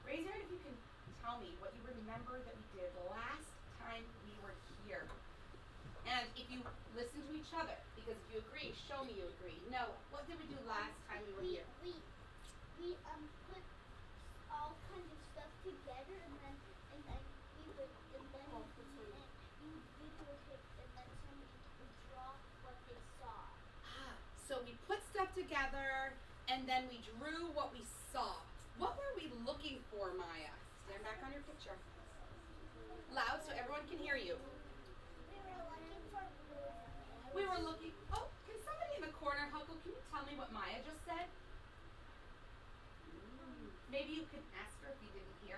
Raise your hand if you can tell me what you remember that we did last time we were here. And if you listen to each other, because if you agree, show me you agree. No, what did we do last time we were here? We put all kinds of stuff together, and then you would somebody would draw what they saw. So we put stuff together, and then we drew what we saw. What were we looking for, Maya? Stand back on your picture. Loud so everyone can hear you. We were looking, oh, can somebody in the corner, Huckle, can you tell me what Maya just said? Maybe you could ask her if you didn't hear.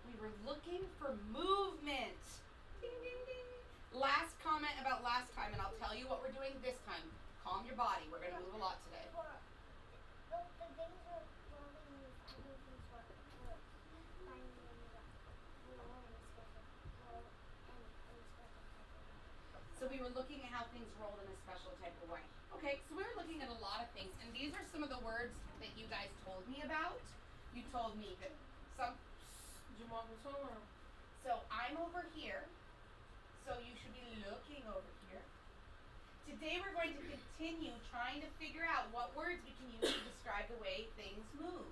We were looking for movement. Ding, ding, ding. Last comment about last time, and I'll tell you what we're doing this time. Calm your body. We're going to move a lot today. So we were looking at how things rolled in a special type of way. Okay, so we were looking at a lot of things, and these are some of the words that you guys told me about. You told me that some... So I'm over here, so you should be looking over here. Today we're going to continue trying to figure out what words we can use to describe the way things move.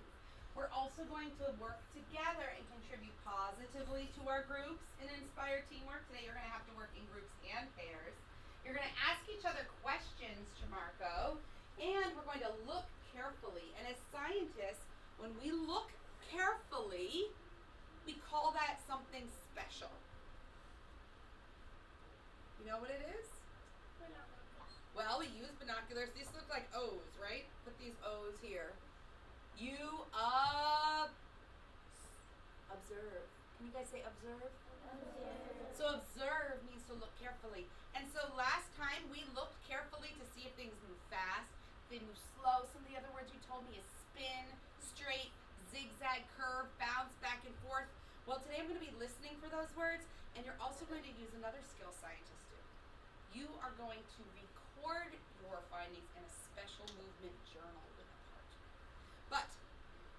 We're also going to work together and contribute positively to our groups and inspire teamwork. Today you're going to have to work in groups and pairs. You're going to ask each other questions, Jamarco, and we're going to look carefully. And as scientists, when we look carefully, we call that something special. You know what it is? Well, we use binoculars. These look like O's, right? Put these O's here. You observe. Can you guys say observe? Observe. So observe means to look carefully. And so last time we looked carefully to see if things move fast, if they move slow. Some of the other words you told me is spin, straight, zigzag, curve, bounce, back and forth. Well, today I'm going to be listening for those words, and you're also going to use another skill scientists do. You are going to record your findings in a special movement journal with a part. But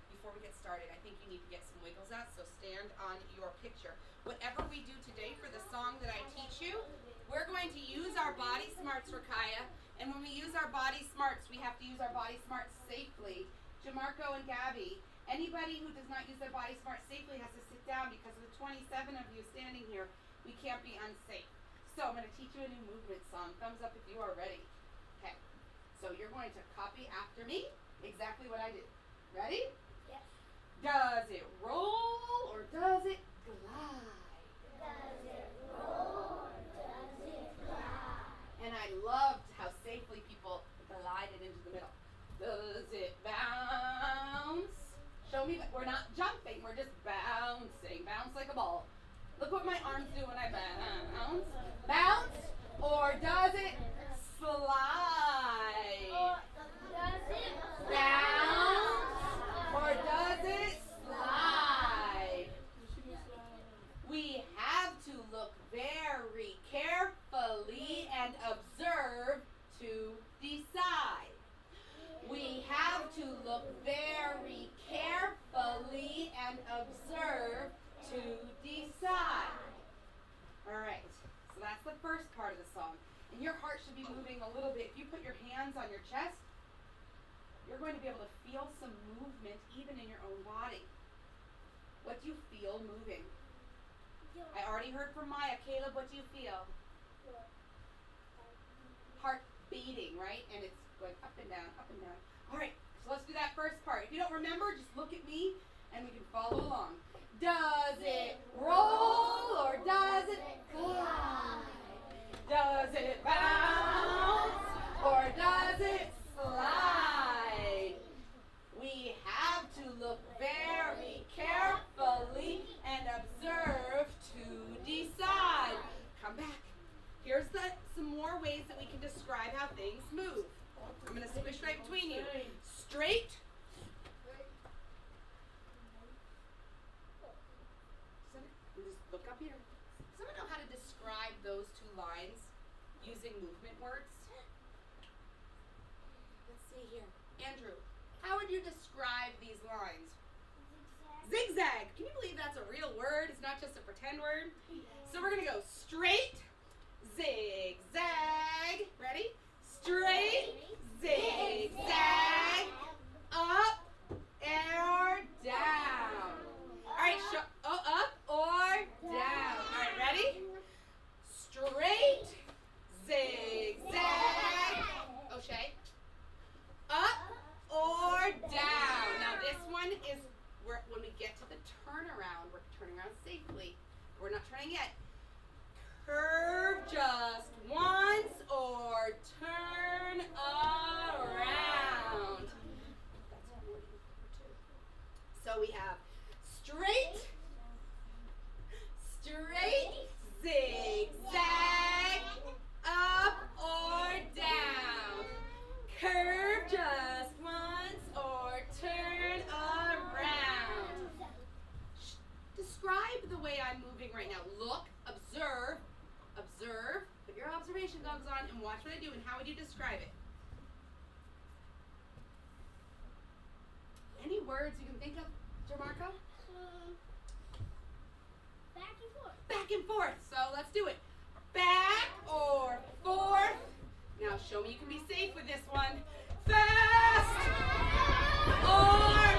before we get started, I think you need to get some wiggles out, so stand on your picture. Whatever we do today for the song that I teach you, we're going to use our body smarts, Rakaya, and when we use our body smarts, we have to use our body smarts safely. Jamarco and Gabby, anybody who does not use their body smarts safely has to sit down because of the 27 of you standing here. We can't be unsafe. So I'm going to teach you a new movement song. Thumbs up if you are ready. Okay. So you're going to copy after me exactly what I did. Ready? Yes. Does it roll or does it glide? Does it roll or does it glide? And I loved how safely people glided into the middle. Does it bounce? Show me that we're not jumping, we're just bouncing. Bounce like a ball. Look what my arms do when I bounce. Bounce or does it slide? Or does it Bounce or does it slide? We have to look very carefully and observe to decide. We have to look very carefully and observe to decide. All right, so that's the first part of the song. And your heart should be moving a little bit. If you put your hands on your chest, you're going to be able to feel some movement even in your own body. What do you feel moving? I already heard from Maya. Caleb, what do you feel? Heart beating, right? And it's going up and down, up and down. All right, so let's do that first part. If you don't remember, just look at me and we can follow along. Does it roll or does it glide? Does it bounce or does it slide? We have to look very carefully and observe to decide. Come back. Here's some more ways that we can describe how things move. I'm going to squish right between you. Straight. Just look up here. Does someone know how to describe those two lines using movement words? Let's see here. Andrew, how would you describe these lines? Zigzag. Can you believe that's a real word? It's not just a pretend word. So we're going to go straight, zigzag. Ready? Straight, zigzag, up or down. All right, up or down. All right, ready? Straight, zigzag. O'Shea. Up or down. Now this one is when we get to the turnaround, we're turning around safely. We're not turning yet. Curve just once or turn around. That's important. So we have straight, zigzag, up or down. Curve just once or turn around. Describe the way I'm moving right now. Look, observe, put your observation goggles on and watch what I do, and how would you describe it? Any words you can think of, Jamarco? Back and forth. Back and forth. So let's do it. Back or forth. Now show me you can be safe with this one. Fast or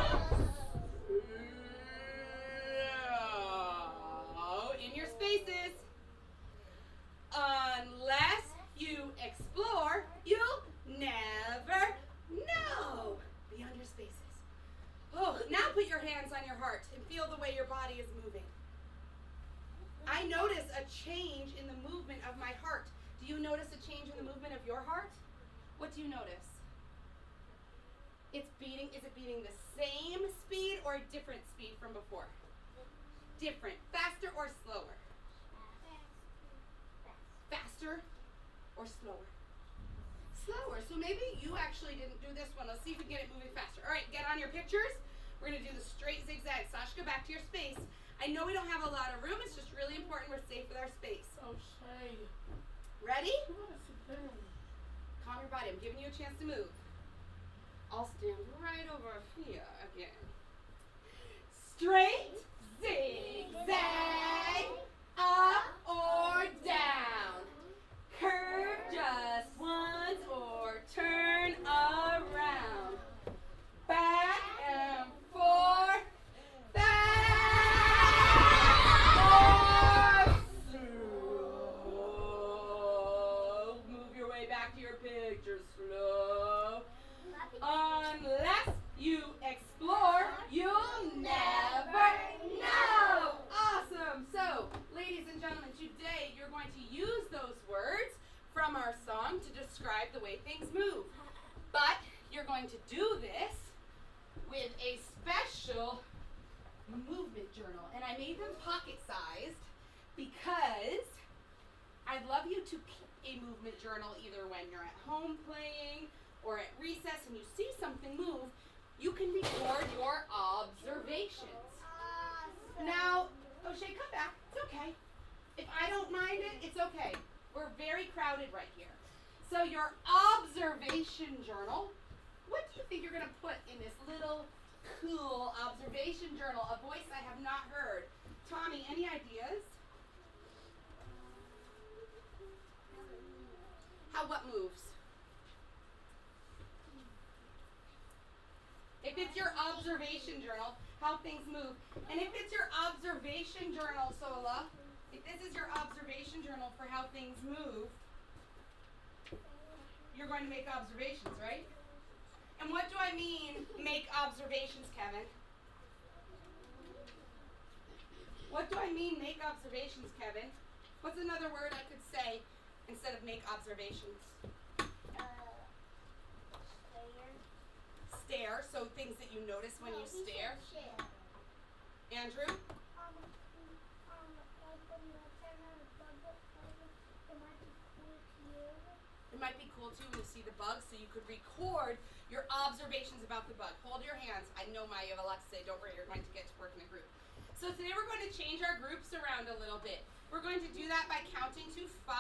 slow. In your spaces. Unless you explore, you'll never know. Beyond your spaces. Oh, now put your hands on your heart and feel the way your body is moving. I notice a change in the movement of my heart. Do you notice a change in the movement of your heart? What do you notice? It's beating. Is it beating the same speed or a different speed from before? Different. Faster or slower? Faster or slower? Slower. So maybe you actually didn't do this one. Let's see if we can get it moving faster. All right, get on your pictures. We're going to do the straight zigzag. Sashka, back to your space. I know we don't have a lot of room. It's just really important we're safe with our space. O'Shea. Ready? You want to sit down? Calm your body. I'm giving you a chance to move. I'll stand right over here again. Straight, zigzag, up or down. Curve just once or turn around. Back and forth. Back or slow. Move your way back to your picture slow. Unless you explore, you'll never know. Awesome. So, ladies and gentlemen, today you're going to use those words from our song to describe the way things move. But you're going to do this with a special movement journal. And I made them pocket-sized because I'd love you to keep a movement journal either when you're at home playing or at recess and you see something move. You can record your observations. Now, O'Shea, come back. It's okay. If I don't mind it, it's okay. We're very crowded right here. So your observation journal, what do you think you're going to put in this little cool observation journal? A voice I have not heard. Tommy, any ideas? What moves? If it's your observation journal, how things move. And if it's your observation journal, Sola, if this is your observation journal for how things move, you're going to make observations, right? And what do I mean, make observations, Kevin? What do I mean, make observations, Kevin? What's another word I could say instead of make observations? Stare, so things that you notice when you stare. Andrew? It might be cool too when you see the bug, so you could record your observations about the bug. Hold your hands. I know Maya, you have a lot to say. Don't worry, you're going to get to work in a group. So today we're going to change our groups around a little bit. We're going to do that by counting to 5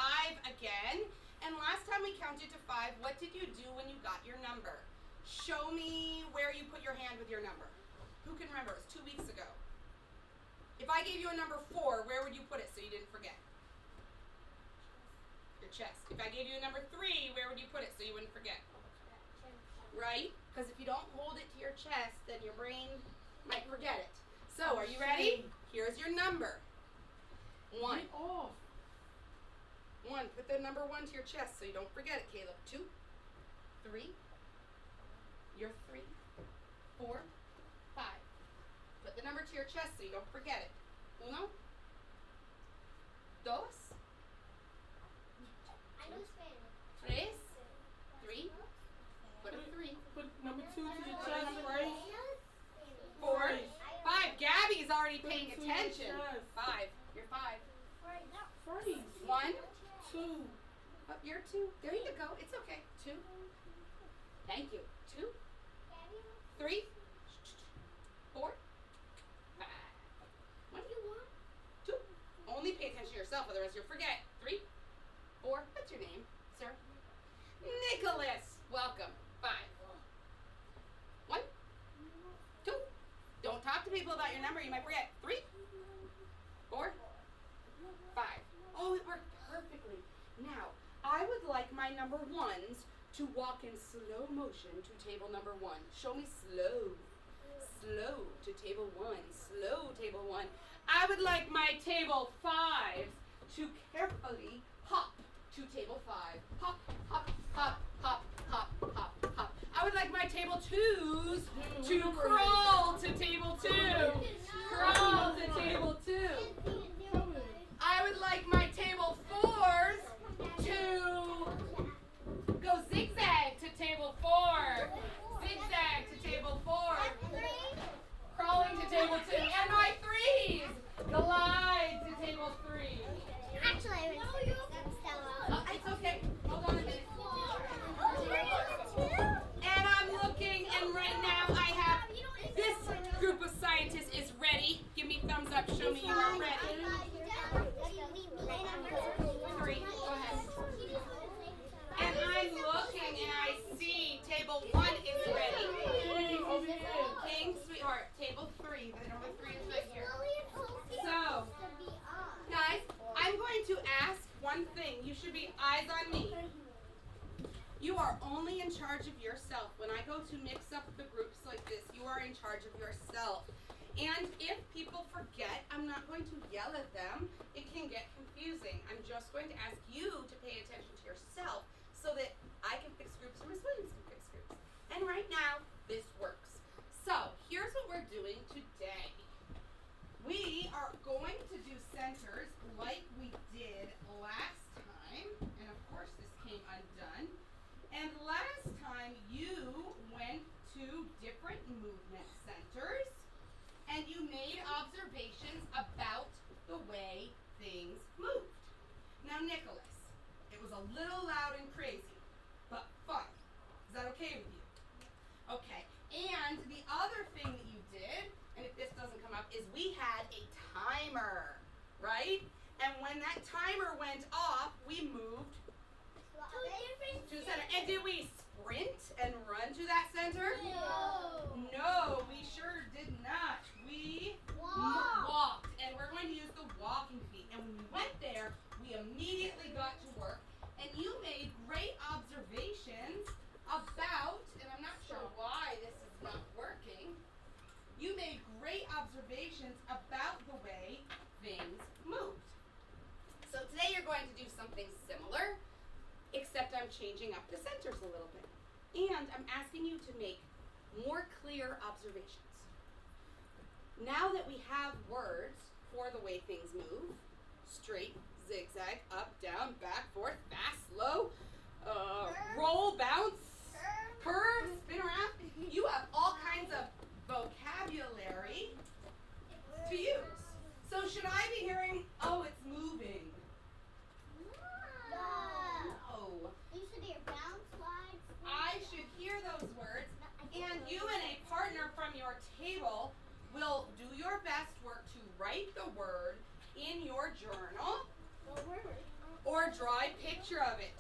again. And last time we counted to 5, what did you do when you got your number? show me where you put your hand with your number. Who can remember? It was 2 weeks ago. If I gave you a number 4, where would you put it so you didn't forget? Your chest. If I gave you a number 3, where would you put it so you wouldn't forget? Right? Because if you don't hold it to your chest, then your brain might forget it. So, are you ready? Here's your number. 1. 1. Put the number 1 to your chest so you don't forget it, Caleb. 2, 3. You're 3, 4, 5. Put the number to your chest so you don't forget it. 1, 2. I know Spanish. 3. 3. Put a 3. Put number 2 to your chest, right? 4. 5. Gabby's already paying Put 2 to your attention. chest. 5. You're 5. Freeze. 1. 2. Oh, you're 2. There you go. It's okay. 2. Thank you. 2. 3. 4. 5. What do you want? 2. Only pay attention to yourself, otherwise you'll forget. 3. 4. What's your name, sir? Nicholas. Welcome. 5. 1. 2. Don't talk to people about your number. You might forget. 3. 4. 5. Oh, it worked perfectly. Now, I would like my number 1s to walk in slow motion to table number 1. Show me slow. Slow to table 1. Slow table 1. I would like my table 5s to carefully hop to table 5. Hop, hop, hop, hop, hop, hop, hop. I would like my table 2s to crawl to table 2. Crawl to table 2. I would like my table 4s to go zigzag to table 4. Zigzag to table 4. Crawling to table 2. And my 3s. Glide to table 3. Actually, I was Oh, it's okay. Hold on a minute. And I'm looking, and right now I have this group of scientists is ready. Give me thumbs up. Show me you are ready. 3. Go ahead. And I'm looking, and I see table 1 is ready. King, sweetheart. Table 3. The number 3 is right here. So, guys, I'm going to ask one thing. You should be eyes on me. You are only in charge of yourself. When I go to mix up the groups like this, you are in charge of yourself. And if people forget, I'm not going to yell at them. It can get confusing. I'm just going to ask you to pay attention to yourself so that I can fix groups or Miss Williams can fix groups. And right now, this works. So, here's what we're doing today. We are going to do centers like we did last time. And of course, this came undone. And last time, you went to different movement centers and you made observations about the way things moved. Now, Nicholas, it was a little loud and crazy, but fun. Is that okay with you? Okay. And the other thing that you did, and if this doesn't come up, is we had a timer, right? And when that timer went off, we moved to the center. And did we sprint and run to that center? No, we sure did not. We walked. And we're going to use the walking feet. And when we went there, we immediately got to work. And you made great observations about, and I'm not sure why this is not working, you made great observations about the way things moved. So today you're going to do something similar, except I'm changing up the centers a little bit. And I'm asking you to make more clear observations. Now that we have words for the way things move, straight, zigzag, up, down, back, forth, fast, slow, roll, bounce, curve, spin around, you have all kinds of vocabulary to use. So should I be hearing, oh, it's moving? No. You should hear bounce, slide. I should hear those words, and you and a partner from your table will do your best work to write the word in your journal or draw a picture of it.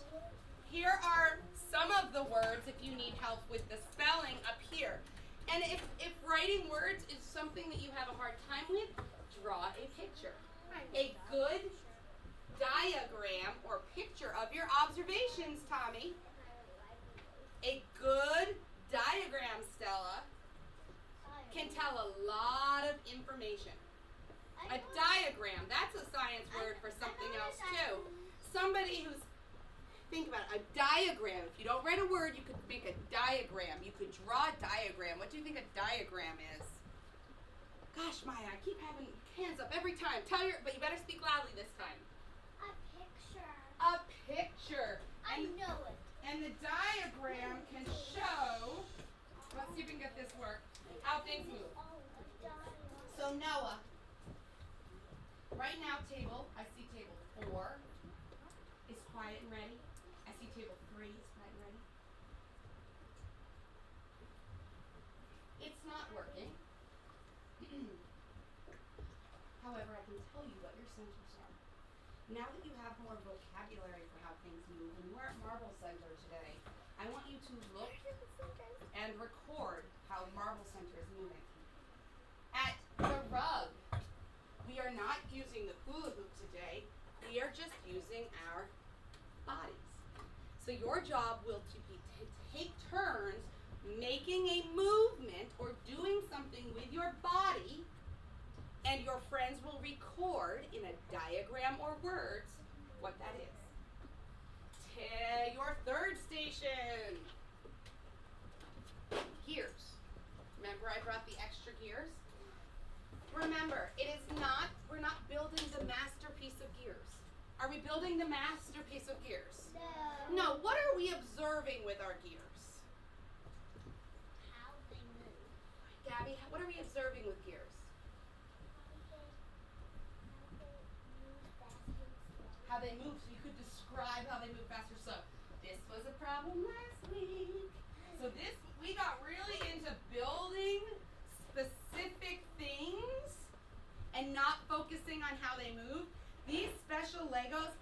Here are some of the words if you need help with the spelling And if writing words is something that you have a hard time with, draw a picture. A good diagram or picture of your observations, Tommy. A good diagram, Stella, can tell a lot of information. A diagram, that's a science word for something else too. Somebody who's, think about it, a diagram. If you don't write a word, you could make a diagram. You could draw a diagram. What do you think a diagram is? Gosh, Maya, I keep having hands up every time. But you better speak loudly this time. A picture. A picture. I know it. And the diagram can show, let's see if we can get this work, how things move. So Noah, right now I see table 4 is quiet and ready. I see table 3 is quiet and ready. It's not working. However, I can tell you what your centers are. Now that you have more vocabulary for how things move, when you were at Marble Center today, I want you to look and record how Marble Center is moving. At the rug, we are not using the hula hoop today. We are just using our bodies. So your job will be to take turns making a movement or doing something with your body, and your friends will record in a diagram or words what that is. Your third station. Gears. Remember I brought the extra gears? Remember, we're not building the masterpiece of gears. Are we building the masterpiece of gears? No, what are we observing with our gears? How they move. Gabby, what are we observing with gears? How they move, so you could describe how they move fast or slow. This was a problem last week. So we got really into building specific things and not focusing on how they move. These special Legos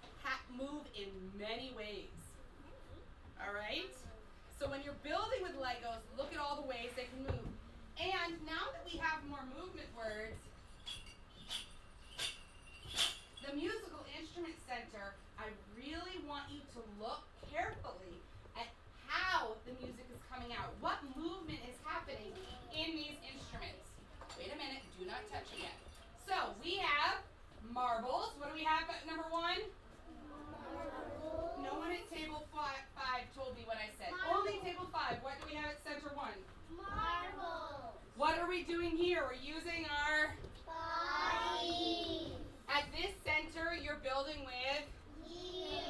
move in many ways. All right? So when you're building with Legos, look at all the ways they can move. And now that we have more movement words, the Musical Instrument Center, I really want you to look carefully at how the music is coming out. What movement is happening in these instruments? Wait a minute, do not touch it yet. So we have marbles. What do we have at number 1? Marbles. No one at table 5 told me what I said. Marbles. Only table 5. What do we have at center 1? Marbles. What are we doing here? We're using our Body. At this center, you're building with. Gears.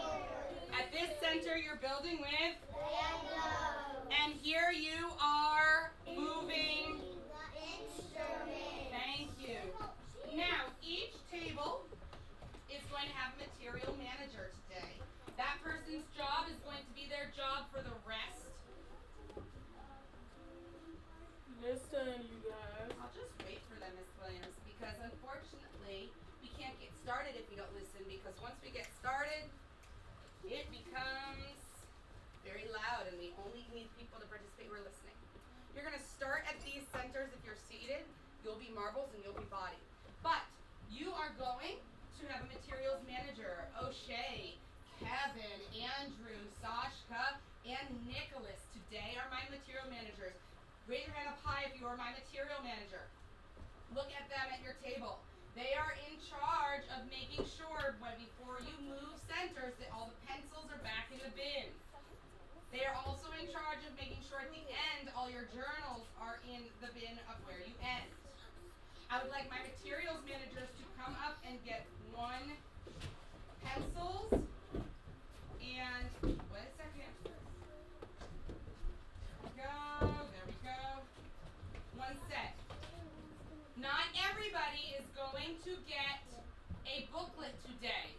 At this center, you're building with. Lego. And here you are moving. The instrument. Thank you. Now, each table is going to have a material manager today. That person's job is going to be their job for the rest. Listen, you guys. I'll just wait for them, Miss Williams, because unfortunately, we can't get started if we don't listen, because once we get started, it becomes very loud, and we only need people to participate who are listening. You're going to start at these centers if you're seated. You'll be marbles and you'll be body. But you are going to have a materials manager. O'Shea, Kevin, Andrew, Sashka, and Nicholas today are my material managers. Raise your hand up high if you are my material manager. Look at them at your table. They are in charge of making sure before you move centers that all the pencils are back in the bin. They are also in charge of making sure at the end all your journals are in the bin of where you end. I would like my materials managers to come up and get 1 pencils and, wait a second. There we go. 1 set. Not everybody is going to get a booklet today.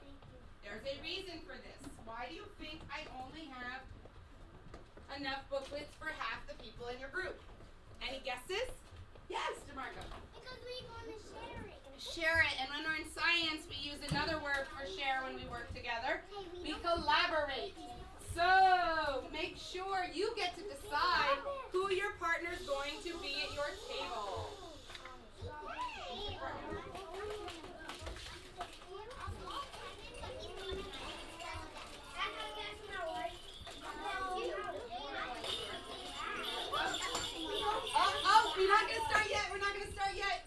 There's a reason for this. Why do you think I only have enough booklets for half the people in your group? Any guesses? Yes, DeMarco. Because we want to share it. Share it, and when we're in science, we use another word for share when we work together. We collaborate. So make sure you get to decide who your partner's going to be at your table. Oh, we're not going to start yet. We're not going to start yet.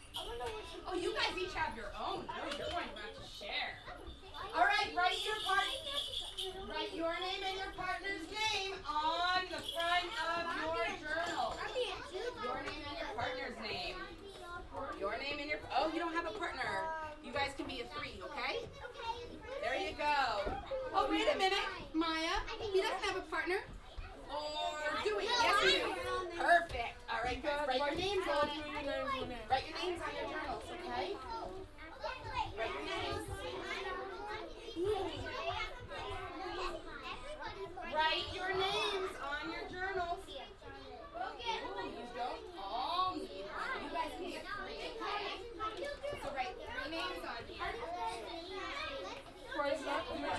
Oh, you guys each have your own. Oh, you're going to have to share. All right, write your name and your partner's name on the front of your journal. Your name and your partner's name. Your name and your... Oh, you don't have a partner. You guys can be a 3, okay? There you go. Oh, wait a minute, Maya. He doesn't have a partner. Or do we? Yes, we do. Perfect. All right, guys, write your names on it. Write your names on your journals, okay? Write your names. Write your names on your journals. Ooh, you don't all need one. You guys can get 3, okay? So write 3 names on here. First,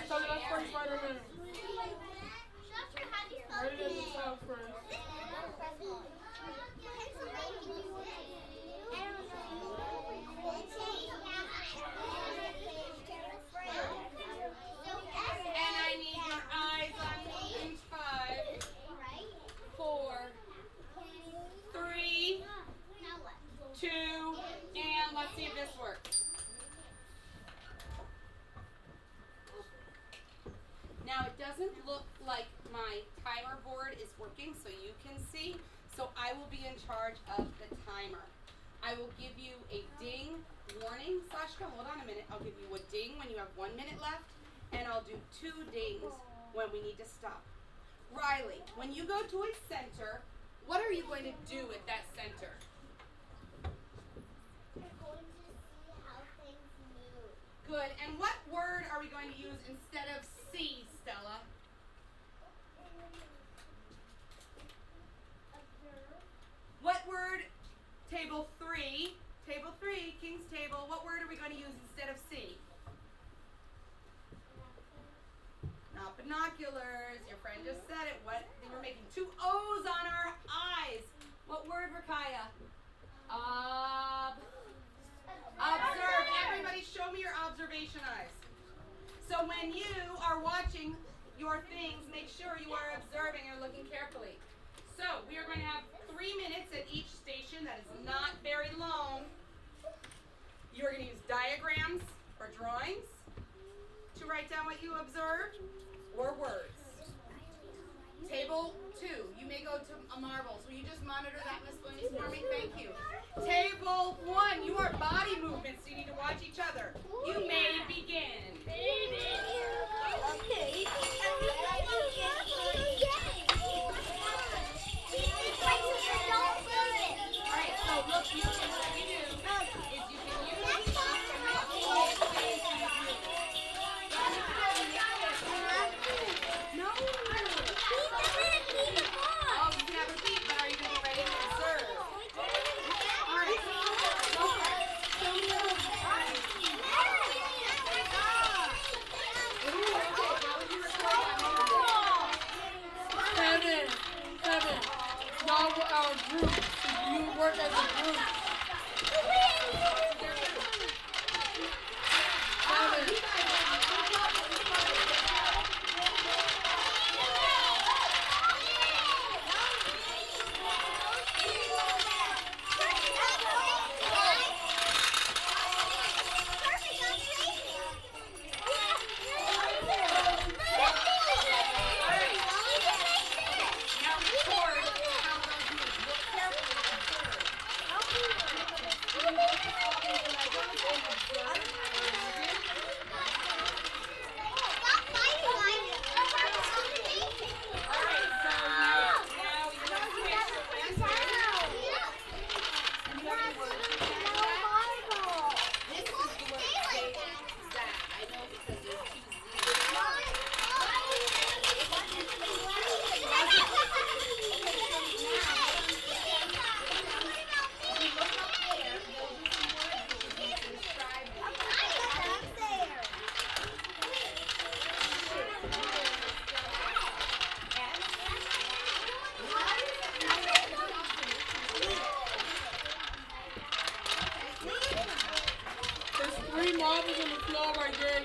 start off first by the name. Write it at the top first. And I need your eyes on page 5, 4, 3, 2, and let's see if this works. Now it doesn't look like my timer board is working so you can see, so I will be in charge of the timer. I will give you a ding warning. Sashka, hold on a minute. I'll give you a ding when you have 1 minute left, and I'll do 2 dings when we need to stop. Riley, when you go to a center, what are you going to do at that center? Good. And what word are we going to use instead of see, Stella? What word? Table 3, King's Table, what word are we going to use instead of see? Not binoculars. Your friend just said it. What? We're making 2 O's on our eyes. What word, Rakaya? Observe. Everybody show me your observation eyes. So when you are watching your things, make sure you are observing and looking carefully. So we are going to have 3 minutes at each station. That is not very long. You are going to use diagrams or drawings to write down what you observed, or words. Table 2, you may go to a marbles. Will you just monitor that, Miss Boonies, for me? Thank you. Table 1, you are body movements. You need to watch each other. You may begin. Okay. Alright, so look, what you do is you can use No. Oh, you can have a seat, but are you going to be ready to observe? Alright. Kevin, y'all were our group. You work as a group. Now record how those moves. Look carefully. Observe.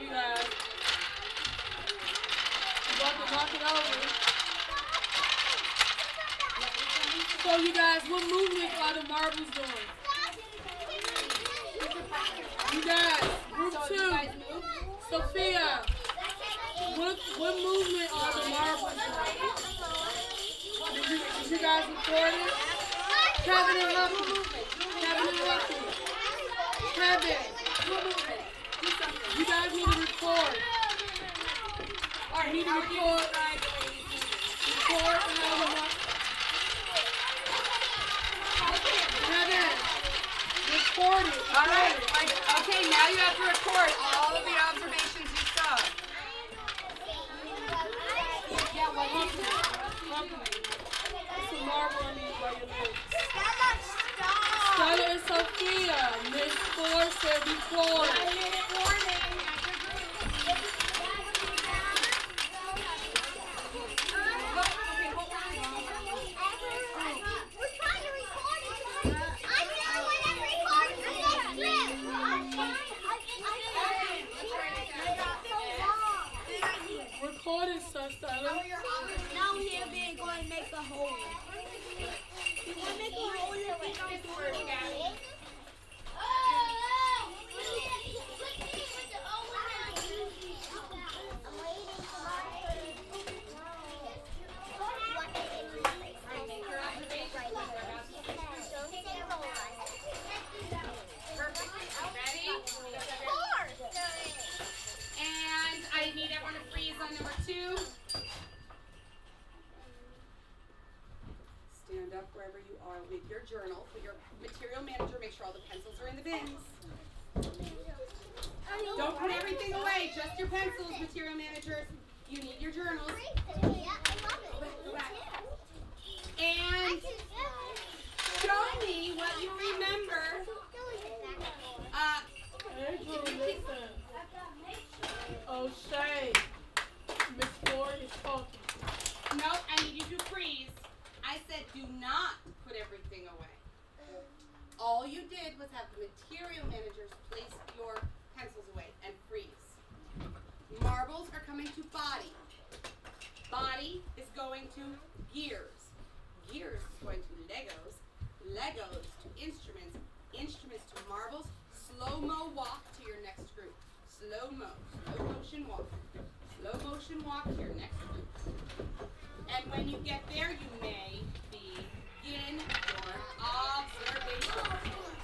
you guys. You're about to knock it over. So you guys, what movement are the marbles doing? You guys, group two. Sophia, what movement are the marbles doing? Did you guys record it? Kevin and Lucky. Kevin. You guys need to record. You need to record. Record and have them up. Kevin, record it. All right. Okay, now you have to record all of the observations you saw. Yeah, what happened? It's a marble on these by your legs. Stop. Stella and Sophia. Miss Ford said record. Record it, Stella. Now here we're going to make a hole. We're going to make a hole in the And I need everyone to freeze on number 2. Stand up wherever you are with your journal. Put your material manager, make sure all the pencils are in the bins. Don't put everything away, just your pencils, material managers. You need your journals. And show me what you remember. Listen. O'Shea. Miss Ford is talking. Nope, I need you to freeze. I said do not put everything away. All you did was have the material managers place your pencils away and freeze. Marbles are coming to body. Body is going to gears. Gears is going to Legos. Legos to instruments. Instruments to marbles. Slow-mo walk to your next group. Slow-mo. Slow motion walk. Slow motion walk to your next group. And when you get there, you may begin your observation.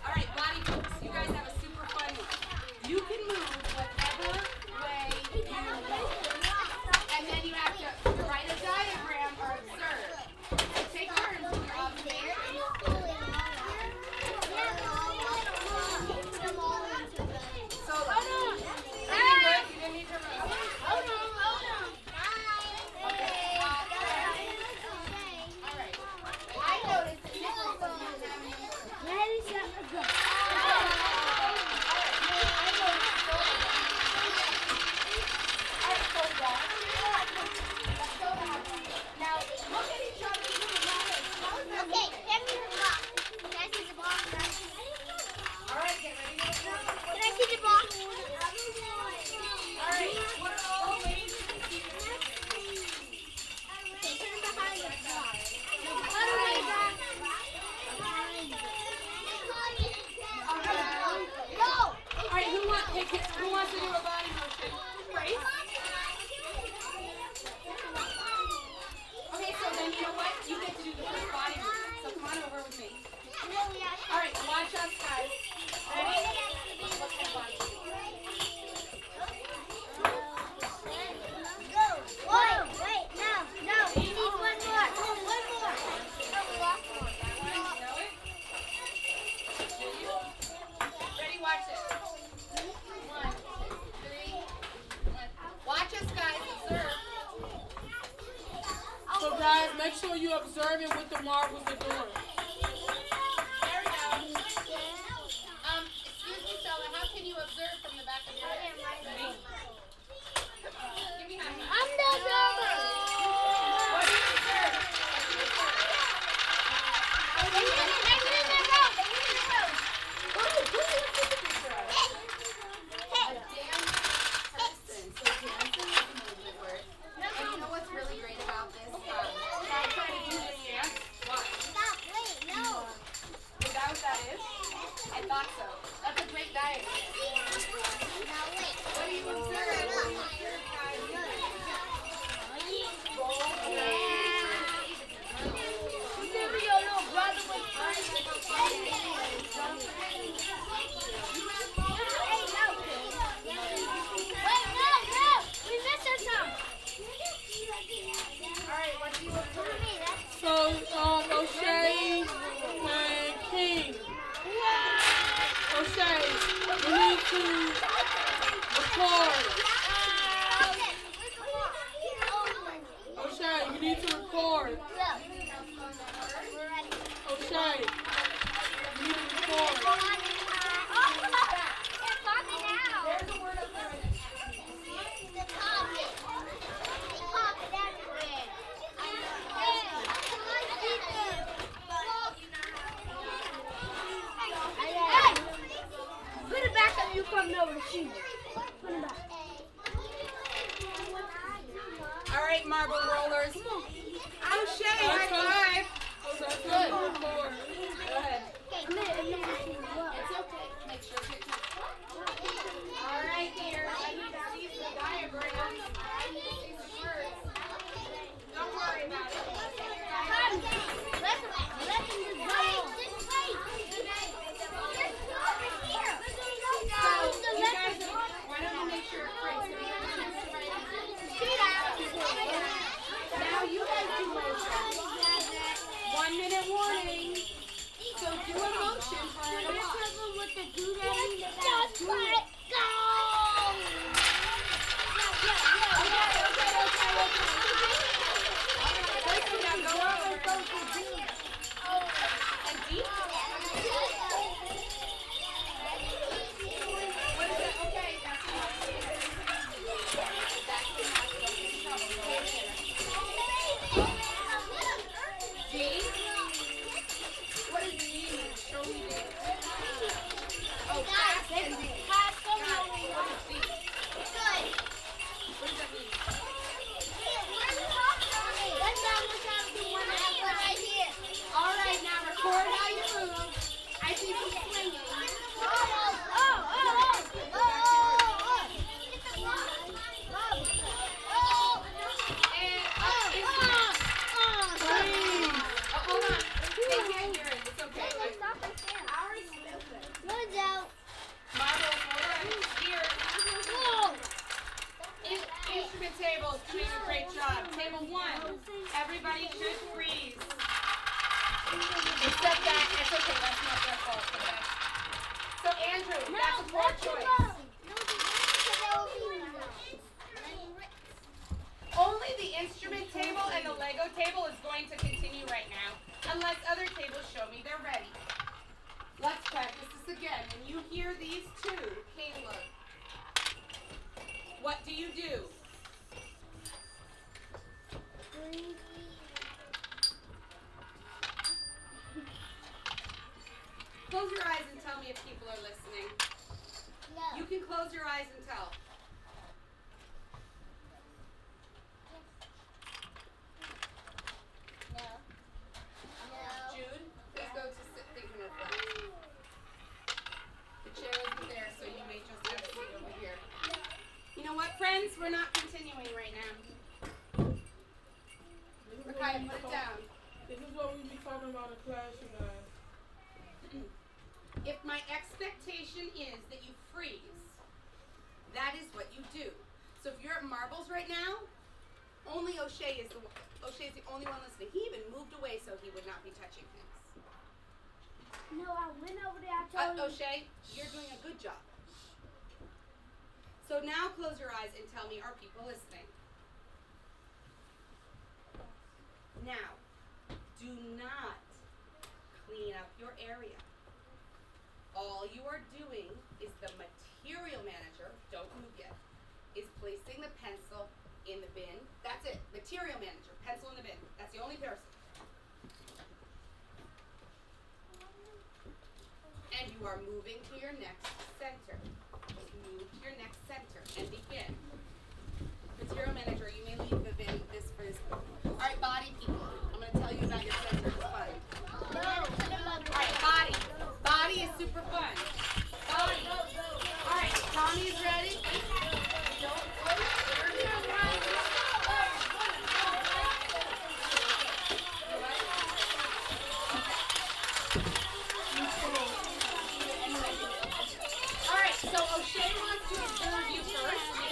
All right, body folks, you guys have a super fun one. You can move whatever way you want. And then you have to write a diagram or observe. So take turns when you're observing. So, everything good? You didn't need to move. Who wants to do a body motion? Grace? Okay, so then you know what? You get to do the first body movement. So come on over with me. All right, watch us, guys. Ready? What's the body movement? Wait, no. We need one more. Ready? Watch it. 1, 2, 3, 1. Watch us, guys. Observe. So guys, make sure you observe it what the marbles are doing. There we go. Excuse me, Stella. How can you observe from the back of your head? Give me high. I'm the observer. What do you observe? that is? I thought so. That's a great diet. What do you observe? What do you observe, guys? Alright, what do you observe? So, O'Shea and King. O'Shea, you need to record. O'Shea, you need to record. O'Shea, you need to record. There's a word up there. Put it back and you come over to see me. Put it back. Alright, marble rollers. O'Shea, high five. Good. Go ahead. Come here. It's okay. Make sure you Alright, here. I need to see some diagrams. I need to see some words. Don't worry about it. So, you guys, why don't you make sure it's right? Now you guys do motion. 1 minute warning. So do a motion for her to walk. Okay. Now go over. And deep. What is it? Okay, that's enough. D? What does D mean? Show me D. Oh, fast and deep. Got it. What is D? What does that mean? All right, now record how you move. I see some swinging. And up is hold on. They can't hear it. It's okay. Marbles, hold on. Here. Instrument tables doing a great job. Table 1. Everybody should freeze. Except that, it's okay. That's not their fault. So Andrew, that's a poor choice. Only the instrument table and the Lego table is going to continue right now, unless other tables show me they're ready. Let's practice this again. When you hear these two, Caleb, what do you do? Close your eyes and tell me if people are listening. You can close your eyes and tell. Jude, please go to sit, think, and reflect. The chair isn't there, so you may just have to sit over here. You know what, friends? We're not continuing right now. Okay, put it down. This is what we be talking about in class, you guys. If my expectation is that you freeze, that is what you do. So if you're at marbles right now, only O'Shea is the only one listening. He even moved away so he would not be touching things. No, I went over there. I told you. O'Shea, you're doing a good job. So now close your eyes and tell me, are people listening? Now, do not clean up your area. All you are doing is the material manager, don't move yet, is placing the pencil in the bin. That's it. Material manager, pencil in the bin. That's the only person. And you are moving to your next center. Move to your next center and begin. Material manager, you may leave the bin this for this. All right, body people. I'm going to tell you about your center. It's fun. All right, body. So O'Shea wants to observe you first.